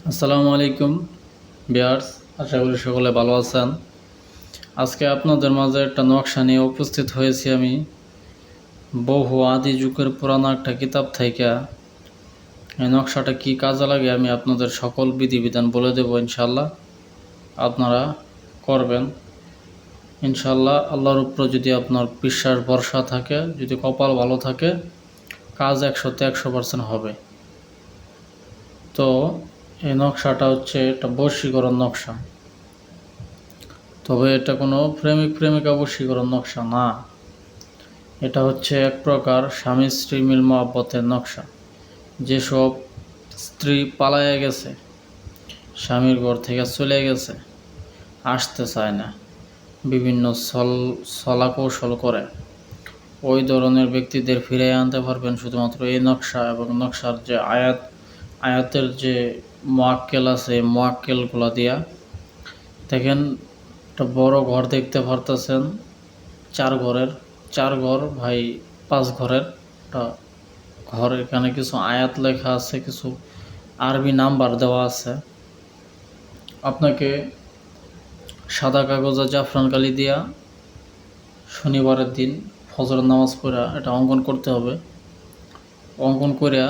আসসালামু আলাইকুম ভিউয়ার্স, আশা করি সকলে ভালো আছেন। আজকে আপনাদের মাঝে একটা নকশা নিয়ে উপস্থিত হয়েছি আমি। বহু আদি যুগের পুরানো একটা কিতাব থেকে এই নকশাটা কি কাজে লাগে আমি আপনাদের সকল বিধিবিধান বলে দেব। ইনশাল্লাহ আপনারা করবেন। ইনশাল্লাহ আল্লাহর উপর যদি আপনার বিশ্বাস ভরসা থাকে, যদি কপাল ভালো থাকে, কাজ 100% হবে। তো এই নকশাটা হচ্ছে একটা বশীকরণ নকশা, তবে এটা কোনো প্রেমিক প্রেমিকা বশীকরণ নকশা না। এটা হচ্ছে এক প্রকার স্বামী স্ত্রী মিল মহব্বতের নকশা। যেসব স্ত্রী পালায়ে গেছে, স্বামীর ঘর থেকে চলে গেছে, আসতে চায় না, বিভিন্ন ছলা কৌশল করে, ওই ধরনের ব্যক্তিদের ফিরিয়ে আনতে পারবেন শুধুমাত্র এই নকশা এবং নকশার যে আয়াতের যে মোয়াক্কেল আছে, মোয়াক্কেলগুলো দিয়া। দেখেন, একটা বড় ঘর দেখতে পারতেছেন, 4 ঘর ভাই 5 ঘরের একটা ঘর। এখানে কিছু আয়াত লেখা আছে, কিছু আরবি নাম্বার দেওয়া আছে। আপনাকে সাদা কাগজে জাফরান কালি দিয়া শনিবারের দিন ফজরের নামাজ পড়া এটা অঙ্কন করতে হবে। অঙ্কন করিয়া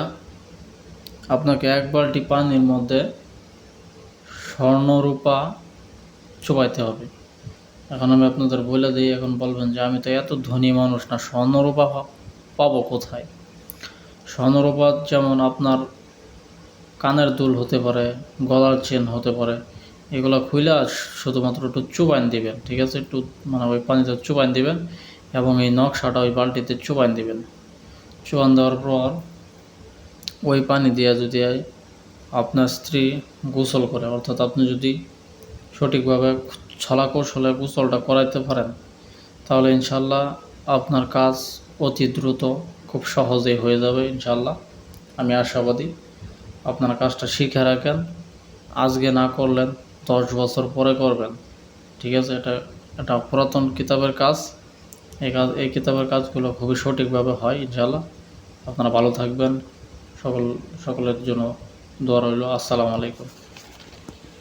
আপনাকে 1 বালতি পানির মধ্যে স্বর্ণরূপা চুবাইতে হবে। এখন আমি আপনাদের বলে দিই, এখন বলবেন যে আমি তো এত ধনী মানুষ না, স্বর্ণরূপা পাবো কোথায়? স্বর্ণরূপা যেমন আপনার কানের দুল হতে পারে, গলার চেন হতে পারে, এগুলো খুইলা শুধুমাত্র একটু চুবাইন দিবেন, ঠিক আছে? একটু মানে ওই পানিতে চুবাইন দিবেন এবং এই নকশাটা ওই বালতিতে চুবাইন দিবেন। চুবান দেওয়ার পর ওই পানি দিয়ে যদি আপনার স্ত্রী গোসল করে, অর্থাৎ আপনি যদি সঠিকভাবে ছলা কৌশলে গোসলটা করাইতে পারেন, তাহলে ইনশাল্লাহ আপনার কাজ অতি দ্রুত খুব সহজেই হয়ে যাবে। ইনশাল্লাহ আমি আশাবাদী। আপনারা কাজটা শিখে রাখেন, আজকে না করলেন 10 বছর পরে করবেন, ঠিক আছে? এটা পুরাতন কিতাবের কাজ। এই কিতাবের কাজগুলো খুবই সঠিকভাবে হয়। ইনশাল্লাহ আপনারা ভালো থাকবেন। সকলের জন্য দোয়া রইল। আসসালামু আলাইকুম।